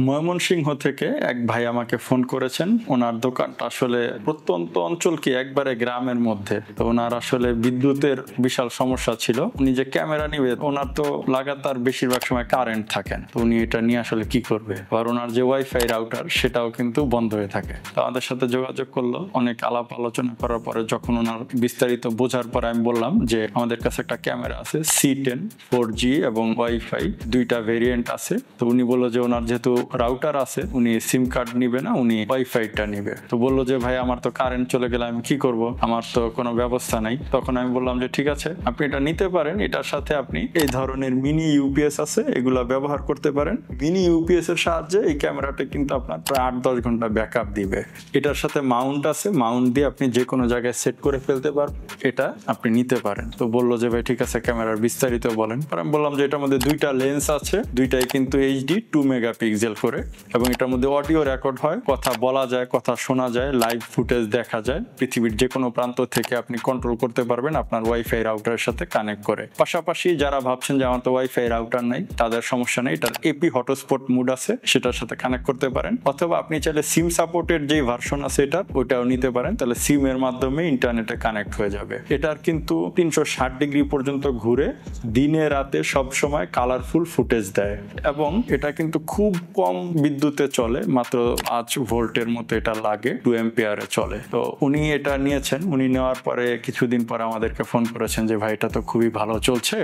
ময়মনসিংহ থেকে এক ভাই আমাকে ফোন করেছেন। ওনার দোকানটা আসলে প্রত্যন্ত অঞ্চল কি একবারে গ্রামের মধ্যে, তো ওনার আসলে বিদ্যুতের বিশাল সমস্যা ছিল। উনি যে ক্যামেরা নিবে, ওনার তো লাগাতার বেশিরভাগ সময় কারেন্ট থাকেন, তো উনি এটা নিয়ে আসলে কি করবে। আর ওনার যে ওয়াইফাই রাউটার সেটাও কিন্তু বন্ধ হয়ে থাকে। তো আমাদের সাথে যোগাযোগ করলো, অনেক আলাপ আলোচনা করার পরে যখন ওনার বিস্তারিত বোঝার পরে আমি বললাম যে আমাদের কাছে একটা ক্যামেরা আছে C10 4G এবং ওয়াইফাই দুইটা ভেরিয়েন্ট আছে। তো উনি বললো যে ওনার যেহেতু রাউটার আছে, উনি সিম কার্ড নিবে না, উনি ওয়াইফাইটা নিবে। তো বললো যে ভাই আমার তো কারেন্ট চলে গেলে আমি কি করব, আমার তো কোনো ব্যবস্থা নাই। তখন আমি বললাম যে ঠিক আছে, আপনি এটা নিতে পারেন, এটার সাথে আপনি এই ধরনের মিনি ইউপিএস আছে, এগুলা ব্যবহার করতে পারেন। মিনি ইউপিএস এর সাহায্যে এই ক্যামেরাটা কিন্তু আপনার প্রায় 8-10 ঘন্টা ব্যাকআপ দিবে। এটার সাথে মাউন্ট আছে, মাউন্ট দিয়ে আপনি যে কোনো জায়গায় সেট করে ফেলতে পারবেন, এটা আপনি নিতে পারেন। তো বললো যে ভাই ঠিক আছে, ক্যামেরার বিস্তারিত বলেন। আমি বললাম যে এটার মধ্যে দুইটা লেন্স আছে, দুইটাই কিন্তু HD 2 মেগাপিক্সেল করে, এবং এটার মধ্যে অডিও রেকর্ড হয়, কথা বলা যায়, কথা শোনা যায়, লাইভ ফুটেজ দেখা যায়। পৃথিবীর যে কোনো প্রান্ত থেকে আপনি কন্ট্রোল করতে পারবেন আপনার ওয়াইফাই রাউটারের সাথে কানেক্ট করে। পাশাপাশি যারা ভাবছেন যে আমার তো ওয়াইফাই রাউটার নাই, তাদের সমস্যা নেই, এটার এপি হটস্পট মুড আছে, সেটার সাথে কানেক্ট করতে পারেন। অথবা আপনি চাইলে সিম সাপোর্টের যে ভার্সন আছে এটার, ওইটাও নিতে পারেন, তাহলে সিম এর মাধ্যমে ইন্টারনেটে কানেক্ট হয়ে যাবে। এটার কিন্তু 360 ডিগ্রি পর্যন্ত ঘুরে দিনে রাতে সব সময় কালারফুল ফুটেজ দেয়, এবং এটা কিন্তু খুব কম বিদ্যুতে চলে, মাত্র 5 ভোল্টের মতো এটা লাগে, 2 এম্পিয়ারে চলে। তো উনি এটা নিয়েছেন। উনি নেওয়ার পরে কিছুদিন পরে আমাদেরকে ফোন করেছেন যে ভাই এটা তো খুবই ভালো চলছে,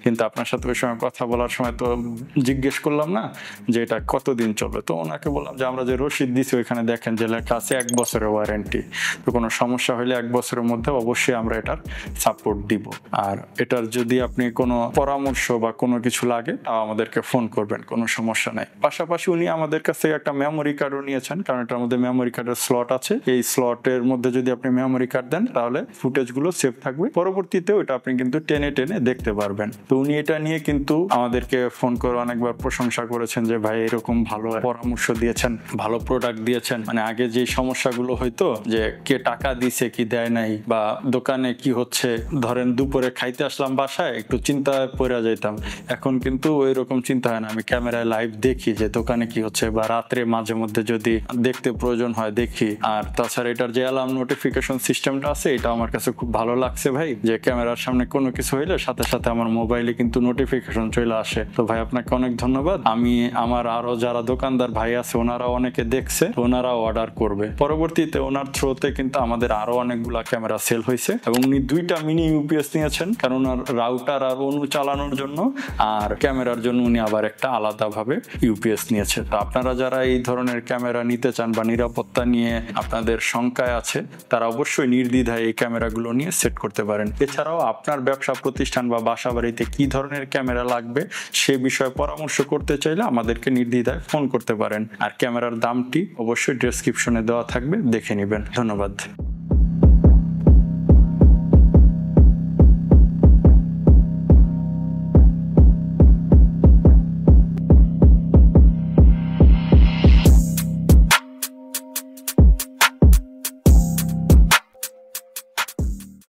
কিন্তু আপনার সাথে ওই সময় কথা বলার সময় তো জিজ্ঞেস করলাম না যে এটা কতদিন চলবে। তো ওনাকে বললাম যে আমরা যে রসিদ দিছি ওইখানে দেখেন যে লেখা আছে 1 বছরের ওয়ারেন্টি, তো কোনো সমস্যা হলে 1 বছরের মধ্যে অবশ্যই আমরা এটার সাপোর্ট দিব। আর এটার যদি আপনি কোনো পরামর্শ বা কোনো কিছু লাগে তাও আমাদেরকে ফোন করবেন, কোনো সমস্যা নাই। পাশাপাশি উনি আমাদের কাছ থেকে একটা মেমোরি কার্ডও নিয়েছেন, কারণ এটার মধ্যে মেমোরি কার্ডের স্লট আছে। এই স্লটের মধ্যে যদি আপনি মেমোরি কার্ড দেন তাহলে ফুটেজগুলো সেভ থাকবে, পরবর্তীতে ওটা আপনি কিন্তু টেনে টেনে দেখতে পারবেন। তো উনি এটা নিয়ে কিন্তু আমাদেরকে ফোন করে অনেকবার প্রশংসা করেছেন যে ভাই এরকম ভালো পরামর্শ দিয়েছেন, ভালো প্রোডাক্ট দিয়েছেন। মানে আগে যে সমস্যাগুলো হইতো যে কে টাকা দিছে কি দেয় নাই, বা দোকানে কি হচ্ছে, ধরেন দুপুরে খাইতে আসলাম বাসায় একটু চিন্তায় পড়ে যাইতাম, এখন কিন্তু ওই রকম চিন্তা হয় না। আমি ক্যামেরায় লাইভ দেখি যে দোকানে কি হচ্ছে, বা রাত্রে মাঝে মধ্যে যদি দেখতে প্রয়োজন হয় দেখি। আর তাছাড়া এটার যে অ্যালার্ম নোটিফিকেশন সিস্টেমটা আছে, এটা আমার কাছে খুব ভালো লাগছে ভাই, যে ক্যামেরার সামনে কোনো কিছু হইলে সাথে সাথে আমার মোবাইলে কিন্তু নোটিফিকেশন চলে আসে। তো ভাই আপনাকে অনেক ধন্যবাদ। আমি আমার আরো যারা দোকানদার ভাই আছে ওনারা অনেকে দেখছে, ওনারাও অর্ডার করবে। পরবর্তীতে ওনার থ্রোতে কিন্তু আমাদের আরো অনেকগুলা ক্যামেরা সেল হয়েছে, এবং উনি 2টা মিনি ইউপিএস নিয়েছেন, কারণ ওনার রাউটার আর অনু চালানোর জন্য, আর ক্যামেরার জন্য উনি আবার একটা আলাদাভাবে ইউপিএস নিয়েছে। তো আপনারা যারা এই ধরনের ক্যামেরা নিতে চান বা নিরাপত্তা নিয়ে আপনাদের শঙ্কায় আছে, তারা অবশ্যই নির্দ্বিধায় এই ক্যামেরাগুলো নিয়ে সেট করতে পারেন। এছাড়াও আপনার ব্যবসা প্রতিষ্ঠান বা বাসা বাড়িতে কি ধরনের ক্যামেরা লাগবে সে বিষয়ে পরামর্শ করতে চাইলে আমাদেরকে নির্দ্বিধায় ফোন করতে পারেন। আর ক্যামেরার দামটি অবশ্যই ডেসক্রিপশনে দেওয়া থাকবে, দেখে নেবেন। ধন্যবাদ।